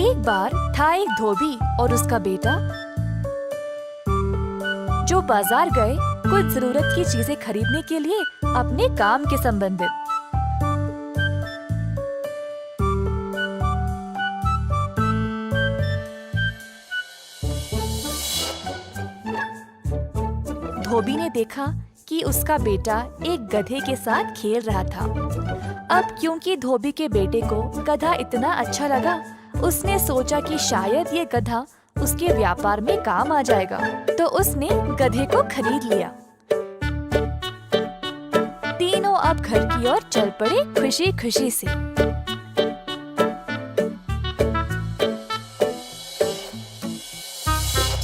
एक बार था एक धोबी और उसका बेटा जो बाजार गए कुछ जरूरत की चीजें खरीदने के लिए अपने काम के संबंधित। धोबी ने देखा कि उसका बेटा एक गधे के साथ खेल रहा था। अब क्योंकि धोबी के बेटे को गधा इतना अच्छा लगा, उसने सोचा कि शायद ये गधा उसके व्यापार में काम आ जाएगा, तो उसने गधे को खरीद लिया। तीनों अब घर की ओर चल पड़े खुशी खुशी से।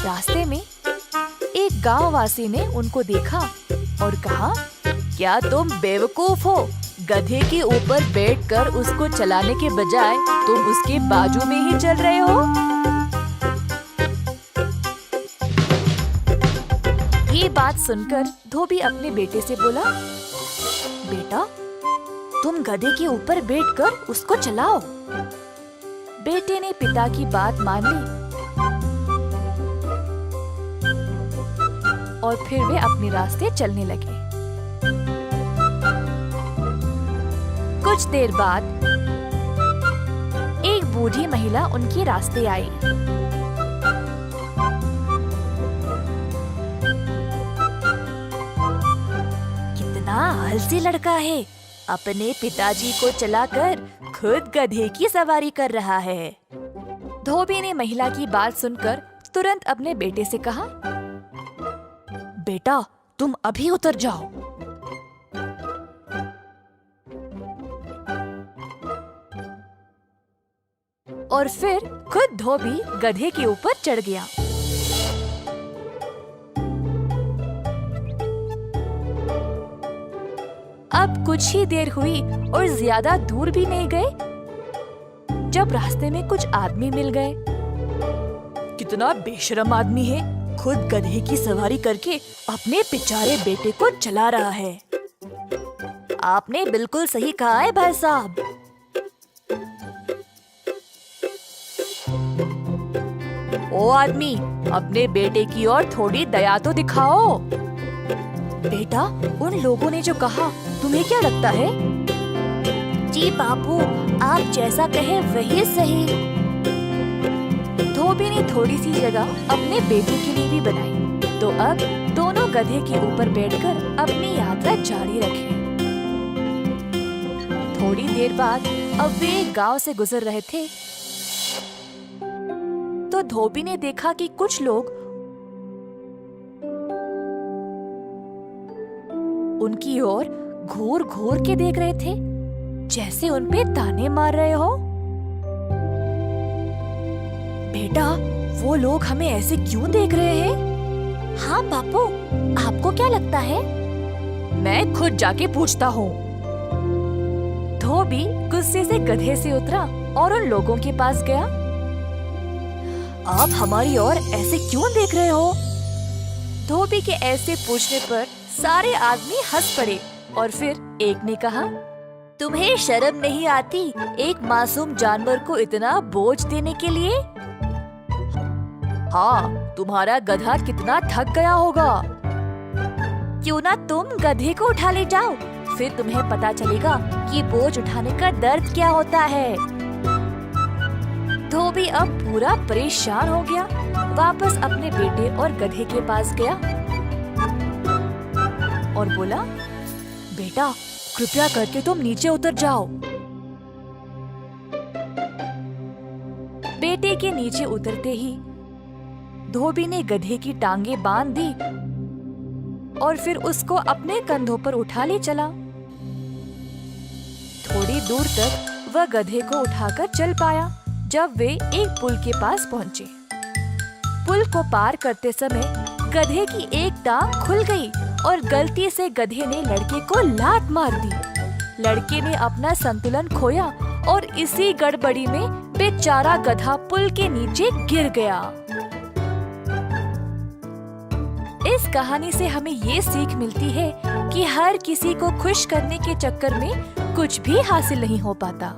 रास्ते में एक गांववासी ने उनको देखा और कहा, क्या तुम बेवकूफ हो? गधे के ऊपर बैठकर उसको चलाने के बजाय तुम उसके बाजू में ही चल रहे हो। ये बात सुनकर धोबी अपने बेटे से बोला, बेटा तुम गधे के ऊपर बैठकर उसको चलाओ। बेटे ने पिता की बात मान ली और फिर वे अपने रास्ते चलने लगे। कुछ देर बाद एक बूढ़ी महिला उनके रास्ते आई। कितना आलसी लड़का है, अपने पिताजी को चलाकर खुद गधे की सवारी कर रहा है। धोबी ने महिला की बात सुनकर तुरंत अपने बेटे से कहा, बेटा तुम अभी उतर जाओ। और फिर खुद धोबी गधे के ऊपर चढ़ गया। अब कुछ ही देर हुई और ज्यादा दूर भी नहीं गए जब रास्ते में कुछ आदमी मिल गए। कितना बेशरम आदमी है, खुद गधे की सवारी करके अपने बेचारे बेटे को चला रहा है। आपने बिल्कुल सही कहा है भाई साहब। ओ आदमी, अपने बेटे की ओर थोड़ी दया तो दिखाओ। बेटा, उन लोगों ने जो कहा तुम्हें क्या लगता है? जी बापू, आप जैसा कहे वही सही। धोबी ने थोड़ी सी जगह अपने बेटे के लिए भी बनाई, तो अब दोनों गधे के ऊपर बैठकर अपनी यात्रा जारी रखे। थोड़ी देर बाद अब वे एक गांव से गुजर रहे थे, तो धोबी ने देखा कि कुछ लोग उनकी ओर घूर घूर के देख रहे थे, जैसे उन पे ताने मार रहे हो। बेटा, वो लोग हमें ऐसे क्यों देख रहे हैं? हाँ बापू, आपको क्या लगता है? मैं खुद जाके पूछता हूँ। धोबी गुस्से से गधे से उतरा और उन लोगों के पास गया। आप हमारी ओर ऐसे क्यों देख रहे हो? धोबी के ऐसे पूछने पर सारे आदमी हंस पड़े और फिर एक ने कहा, तुम्हें शर्म नहीं आती एक मासूम जानवर को इतना बोझ देने के लिए? हाँ, तुम्हारा गधा कितना थक गया होगा। क्यों ना तुम गधे को उठा ले जाओ, फिर तुम्हें पता चलेगा कि बोझ उठाने का दर्द क्या होता है। धोबी अब पूरा परेशान हो गया, वापस अपने बेटे और गधे के पास गया और बोला, बेटा कृपया करके तुम नीचे उतर जाओ। बेटे के नीचे उतरते ही धोबी ने गधे की टांगे बांध दी और फिर उसको अपने कंधों पर उठा ले चला। थोड़ी दूर तक वह गधे को उठाकर चल पाया जब वे एक पुल के पास पहुँचे। पुल को पार करते समय गधे की एक टांग खुल गई और गलती से गधे ने लड़के को लात मार दी। लड़के ने अपना संतुलन खोया और इसी गड़बड़ी में बेचारा गधा पुल के नीचे गिर गया। इस कहानी से हमें ये सीख मिलती है कि हर किसी को खुश करने के चक्कर में कुछ भी हासिल नहीं हो पाता।